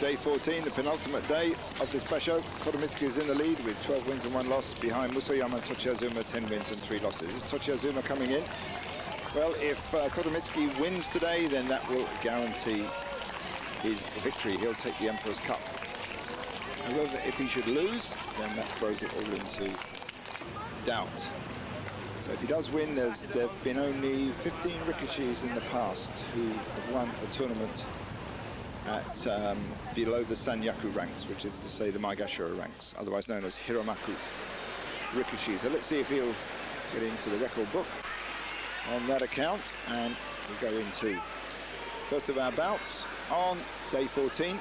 day 14, the penultimate day of this basho. Kotomitsuki is in the lead with 12 wins and 1 loss. Behind Musayama and Tochiyazuma, 10 wins and 3 losses. Is Tochiyazuma coming in? Well, if Kotomitsuki wins today, then that will guarantee his victory. He'll take the Emperor's Cup. However, if he should lose, then that throws it all into doubt. So if he does win, there have been only 15 rikishis in the past who have won a tournament at below the Sanyaku ranks, which is to say the Maegashira ranks, otherwise known as Hiromaku rikishi. So let's see if he'll get into the record book on that account, and we go into first of our bouts on day 14.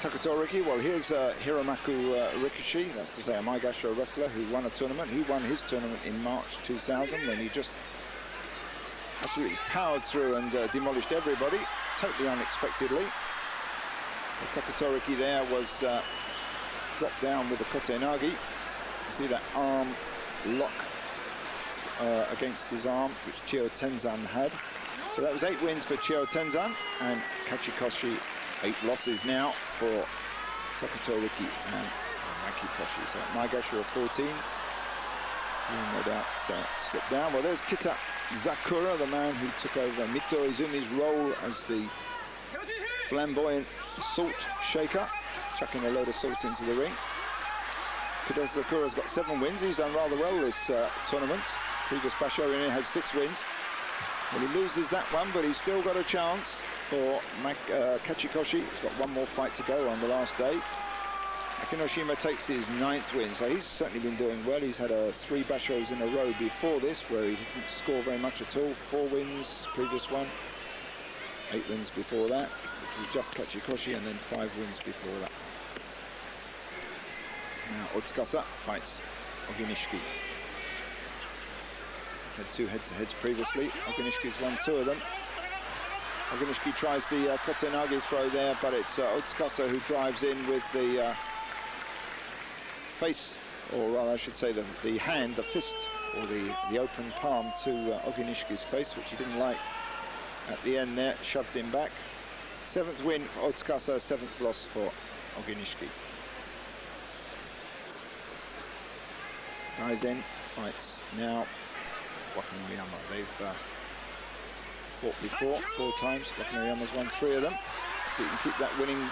Takatoriki, well, here's Hiromaku Rikishi, that's to say a Maegashira wrestler who won a tournament. He won his tournament in March 2000 when he just absolutely powered through and demolished everybody, totally unexpectedly. The Takatoriki there was dropped down with the kotenage. You see that arm lock against his arm, which Chiyotenzan had. So that was 8 wins for Chiyotenzan, and Kachikoshi 8 losses now for Takatoriki and Makikoshi. So Maegashira 14, he no doubt slipped down. Well, there's Kitazakura, the man who took over Mito Izumi's role as the flamboyant salt shaker, chucking a load of salt into the ring. Kitazakura's got 7 wins. He's done rather well this tournament. Previous basho, he only had 6 wins. Well, he loses that one, but he's still got a chance for Kachikoshi. He's got 1 more fight to go on the last day. Akinoshima takes his 9th win, so he's certainly been doing well. He's had 3 bashos in a row before this, where he didn't score very much at all. 4 wins, previous one. 8 wins before that, which was just Kachikoshi, and then 5 wins before that. Now Otsukasa fights Oginishiki. Had 2 head-to-heads previously. Oginishiki's won 2 of them. Oginishiki tries the kotenage throw there, but it's Otsukasa who drives in with the face, or rather I should say the hand, the fist, or the open palm to Oginishiki's face, which he didn't like at the end there, shoved him back. 7th win for Otsukasa, 7th loss for Oginishiki. Daizen fights now Wakanoyama. They've fought before 4 times. Wakanoyama's won 3 of them, so you can keep that winning.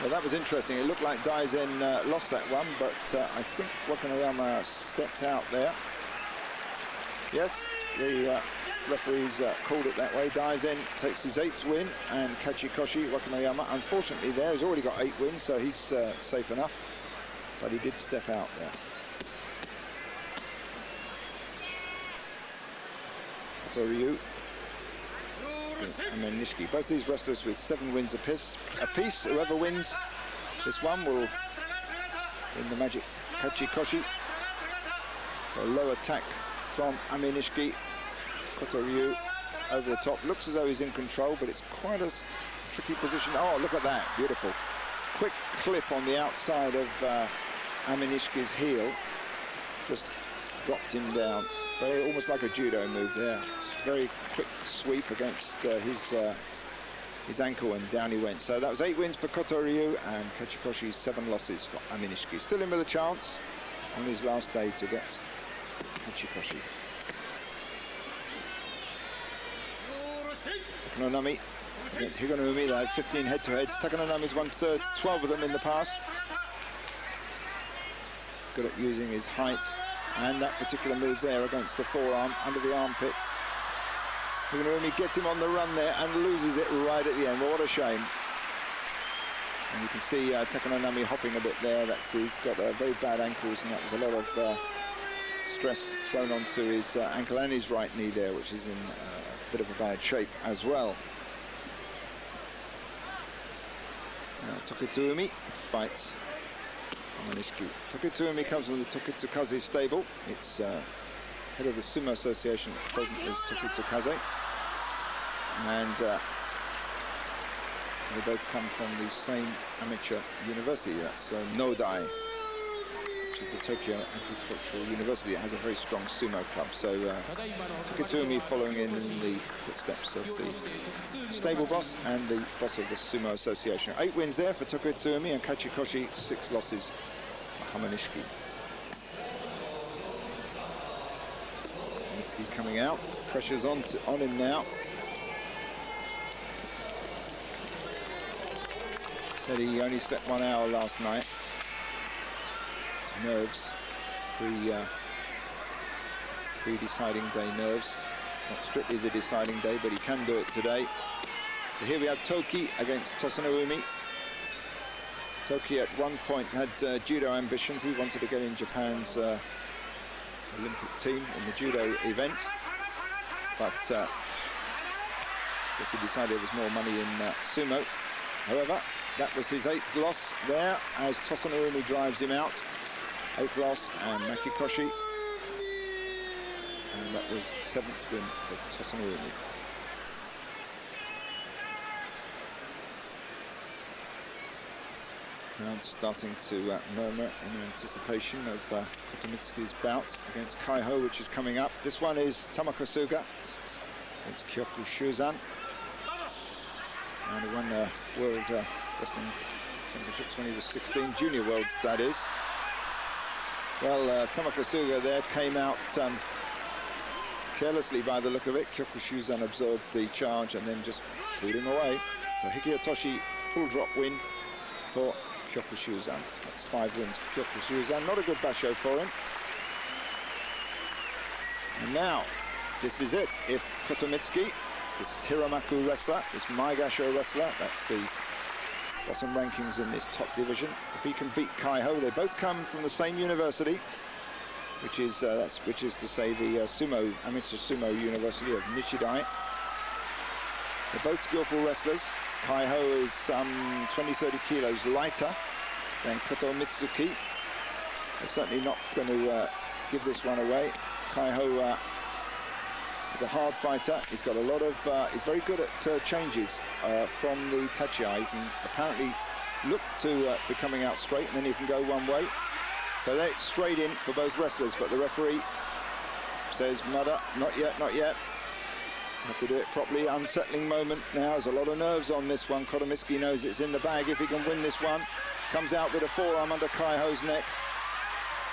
Well, that was interesting. It looked like Daizen lost that one, but I think Wakanoyama stepped out there. Yes, the referees called it that way. Daizen takes his 8th win, and Kachikoshi, Wakanoyama, unfortunately there, has already got 8 wins, so he's safe enough, but he did step out there. Kotoryu against Aminishiki. Both these wrestlers with 7 wins apiece. Whoever wins this one will win the magic Kachikoshi. So low attack from Aminishiki. Kotoryu over the top. Looks as though he's in control, but it's quite a tricky position. Oh, look at that. Beautiful. Quick clip on the outside of Aminishiki's heel. Just dropped him down. Very, almost like a judo move there. Very quick sweep against his ankle, and down he went. So that was 8 wins for Kotoryu, and Kachikoshi's 7 losses for Aminishiki. Still in with a chance on his last day to get Kachikoshi. Takanonami against Higonoumi. They have 15 head-to-heads. Takanonami's won 12 of them in the past. He's good at using his height. And that particular move there against the forearm, under the armpit. Higonoumi gets him on the run there and loses it right at the end. Well, what a shame. And you can see Takanonami hopping a bit there. He's got very bad ankles, and that was a lot of stress thrown onto his ankle and his right knee there, which is in a bit of a bad shape as well. Now Tokitsuumi fights Hamanishiki. Tokitsuumi comes from the Tokitsukaze stable. It's head of the Sumo Association at present is Tokitsukaze. And they both come from the same amateur university. That's Nodai, which is the Tokyo Agricultural University. It has a very strong sumo club. So Tokitsuumi following in the footsteps of the stable boss and the boss of the Sumo Association. 8 wins there for Tokitsuumi, and Kachikoshi 6 losses for Hamanishiki. Mitsuki coming out, pressure's on him now. Said he only slept 1 hour last night. Nerves, pre-deciding day nerves. Not strictly the deciding day, but he can do it today. So here we have Toki against Tosanoumi. Toki at one point had judo ambitions. He wanted to get in Japan's Olympic team in the judo event, but I guess he decided there was more money in sumo. However, that was his 8th loss there as Tosanoumi drives him out. 8th loss, and Makikoshi, and that was 7th win for Tosanoumi. Crowd starting to murmur in anticipation of Kotomitsuki's bout against Kaiho, which is coming up. This one is Tamakasuga against Kyokushuzan, and he won the World Wrestling Championships when he was 16, Junior Worlds that is. Well, Tamakasuga there came out carelessly by the look of it. Kyokushuzan absorbed the charge and then just threw him away. So hikiotoshi full drop win for Kyokushuzan. That's 5 wins for Kyokushuzan. Not a good basho for him. And now, this is it. If Kotomitsuki, this Hiramaku wrestler, this Maigasho wrestler, that's the bottom rankings in this top division. If he can beat Kaiho, they both come from the same university, which is to say the amateur sumo university of Nishidai. They're both skillful wrestlers. Kaiho is some 20-30 kilos lighter than Kotomitsuki. They're certainly not going to give this one away. Kaiho is a hard fighter. He's got a lot of, he's very good at changes from the tachiai. He can apparently look to be coming out straight, and then he can go one way. So that's straight in for both wrestlers, but the referee says, Mada, not yet, not yet. Have to do it properly. Unsettling moment now. There's a lot of nerves on this one. Kotomitsuki knows it's in the bag if he can win this one. Comes out with a forearm under Kaiho's neck.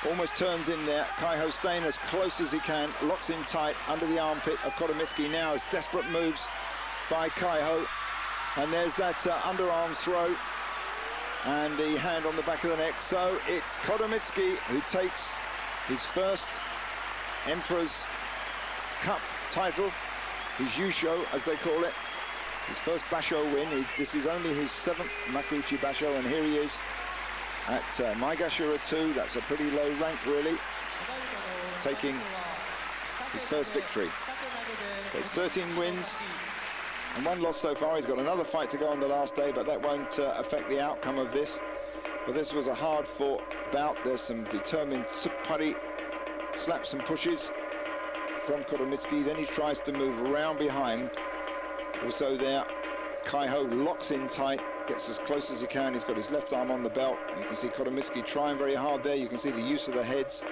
Almost turns in there. Kaiho staying as close as he can. Locks in tight under the armpit of Kotomitsuki now as desperate moves by Kaiho. And there's that underarm throw and the hand on the back of the neck. So it's Kotomitsuki who takes his first Emperor's Cup title, his Yusho as they call it, his first basho win. This is only his 7th Makuuchi basho, and here he is at Maigashira 2. That's a pretty low rank really, taking his first victory. So 13 wins and 1 loss so far. He's got another fight to go on the last day, but that won't affect the outcome of this. But this was a hard fought bout. There's some determined suppari slaps and pushes from Kotomitsuki. Then he tries to move around behind. Also there, Kaiho locks in tight, gets as close as he can. He's got his left arm on the belt. You can see Kotomitsuki trying very hard there. You can see the use of the heads,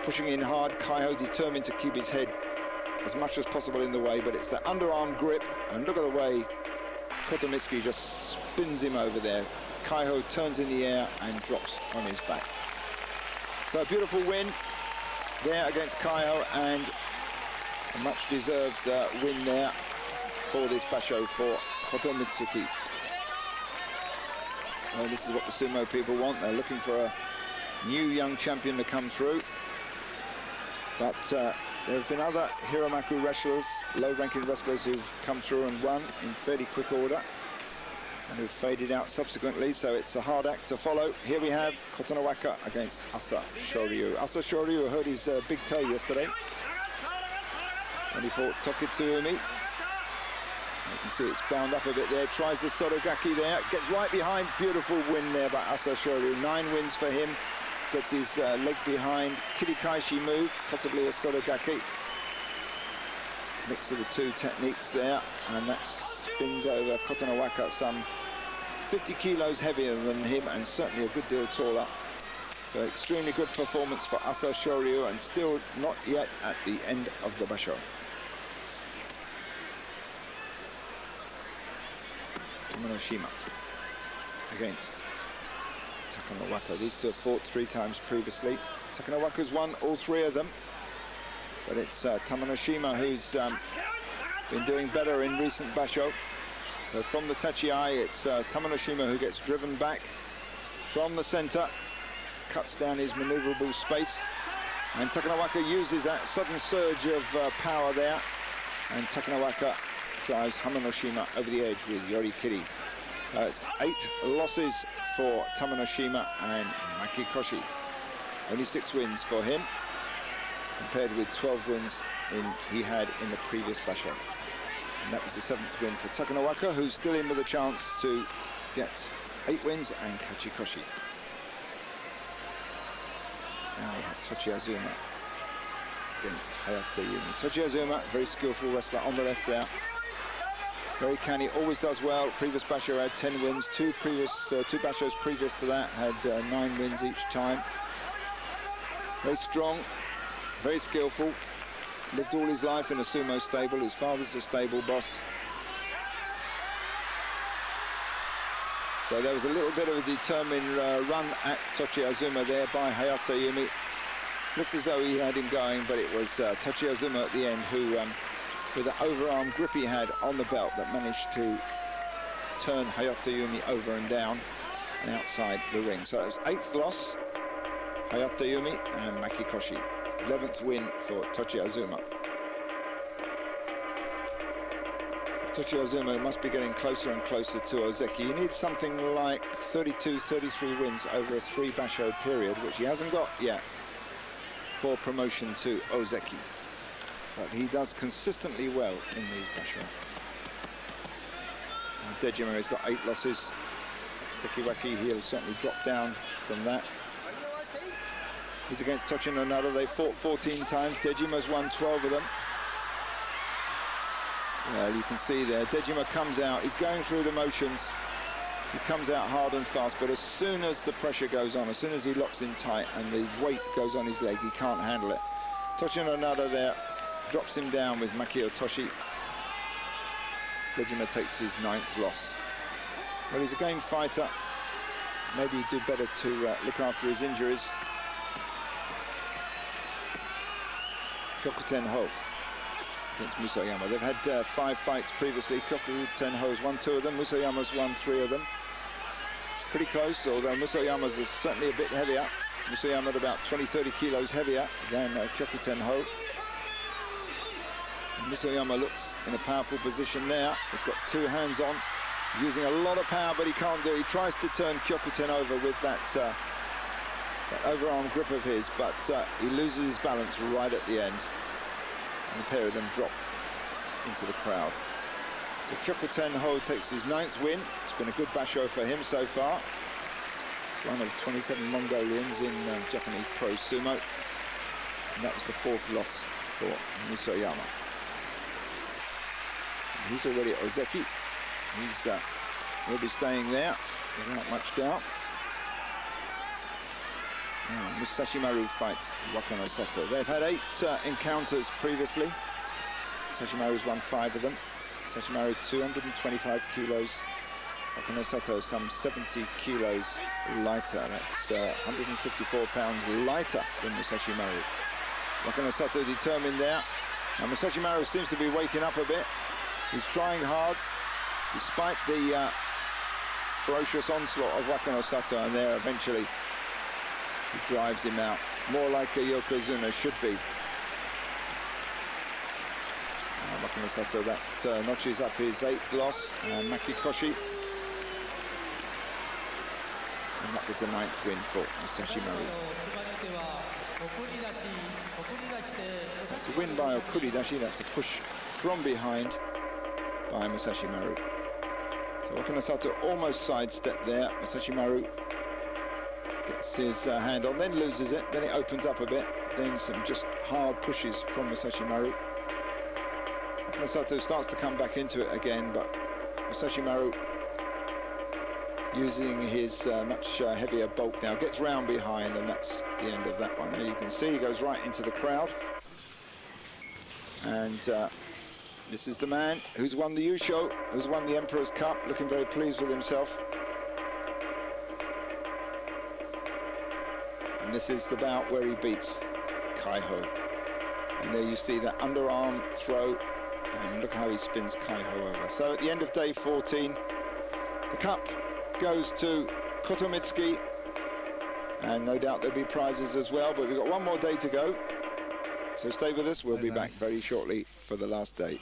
pushing in hard. Kaiho determined to keep his head as much as possible in the way, but it's the underarm grip, and look at the way Kotomitsuki just spins him over there. Kaiho turns in the air and drops on his back. So a beautiful win there against Kaiho, and a much deserved win there for this basho for Kotomitsuki. Well, this is what the sumo people want. They're looking for a new young champion to come through. But there have been other Hiramaku wrestlers, low-ranking wrestlers, who've come through and won in fairly quick order and who've faded out subsequently, so it's a hard act to follow. Here we have Kotonowaka against Asashoryu. Asashoryu hurt his big toe yesterday when he fought Tokitsuumi. You can see it's bound up a bit there. Tries the Sorogaki there. Gets right behind. Beautiful win there by Asashoryu. 9 wins for him. Gets his leg behind. Kirikaeshi move, possibly a Sorogaki. Mix of the two techniques there. And that spins over Kotonowaka, some 50 kilos heavier than him and certainly a good deal taller. So extremely good performance for Asashoryu, and still not yet at the end of the basho. Akinoshima against Takanonawaka. These two have fought 3 times previously. Takanonawaka's won all 3 of them, but it's Akinoshima who's been doing better in recent basho. So from the tachi-ai, it's Akinoshima who gets driven back from the center, cuts down his maneuverable space, and Takanonawaka uses that sudden surge of power there, and Takanonawaka drives Akinoshima over the edge with yorikiri. So it's 8 losses for Akinoshima and Makikoshi. Only 6 wins for him, compared with 12 wins he had in the previous basho. And that was the 7th win for Takanonawaka, who's still in with a chance to get 8 wins and Kachikoshi. Now we have Tochiazuma against Hayato Yumi. Tochiazuma, very skillful wrestler on the left there. Very canny, always does well. Previous basho had 10 wins. Two bashos previous to that had 9 wins each time. Very strong, very skillful. Lived all his life in a sumo stable. His father's a stable boss. So there was a little bit of a determined run at Tochiazuma there by Hayato Yumi. Looked as though he had him going, but it was Tochiazuma at the end who, with the overarm grip he had on the belt, that managed to turn Hayato Yumi over and down and outside the ring. So it was 8th loss, Hayato Yumi and Makikoshi. 11th win for Tochiazuma. Tochiazuma must be getting closer and closer to Ozeki. He needs something like 32, 33 wins over a 3 basho period, which he hasn't got yet, for promotion to Ozeki. But he does consistently well in these basho. Dejima has got 8 losses. Sekiwaki, he'll certainly drop down from that. He's against Tochinonada. They fought 14 times. Dejima's won 12 of them. Well, you can see there, Dejima comes out. He's going through the motions. He comes out hard and fast, but as soon as the pressure goes on, as soon as he locks in tight and the weight goes on his leg, he can't handle it. Tochinonada there drops him down with hikiotoshi. Dejima takes his 9th loss. Well, he's a game fighter. Maybe he'd do better to look after his injuries. Kyokutenho against Musoyama. They've had 5 fights previously. Kyokutenho's won 2 of them. Musoyama's won 3 of them. Pretty close, although Musoyama's is certainly a bit heavier. Musoyama at about 20-30 kilos heavier than Kyokutenho. Musoyama looks in a powerful position there. He's got 2 hands on, using a lot of power, but he can't do it. He tries to turn Kyokuten over with that overarm grip of his, but he loses his balance right at the end, and the pair of them drop into the crowd. So Kyokutenho takes his 9th win. It's been a good basho for him so far. He's one of 27 Mongolians in Japanese pro sumo, and that was the 4th loss for Musoyama. And he's already at Ozeki. He'll be staying there without much doubt. Now, Musashimaru fights Wakanosato. They've had 8 encounters previously. Musashimaru's won 5 of them. Musashimaru 225 kilos. Wakanosato some 70 kilos lighter. That's 154 pounds lighter than Musashimaru. Wakanosato determined there. Now Musashimaru seems to be waking up a bit. He's trying hard, despite the ferocious onslaught of Wakanosato, and there eventually he drives him out, more like a Yokozuna should be. Wakanosato, that notches up his 8th loss, and Makikoshi. And that was the 9th win for Musashimaru. That's a win by Okuridashi, that's a push from behind by Musashimaru. So Wakanosato almost sidestepped there. Musashimaru gets his hand on, then loses it, then it opens up a bit, then some just hard pushes from Musashimaru. Wakanosato starts to come back into it again, but Musashimaru using his much heavier bulk now. Gets round behind, and that's the end of that one. There you can see he goes right into the crowd. And this is the man who's won the Yusho, who's won the Emperor's Cup, looking very pleased with himself. And this is the bout where he beats Kaiho. And there you see that underarm throw, and look how he spins Kaiho over. So at the end of day 14, the cup goes to Kotomitsuki, and no doubt there'll be prizes as well, but we've got one more day to go. So stay with us, we'll be back very shortly for the last day.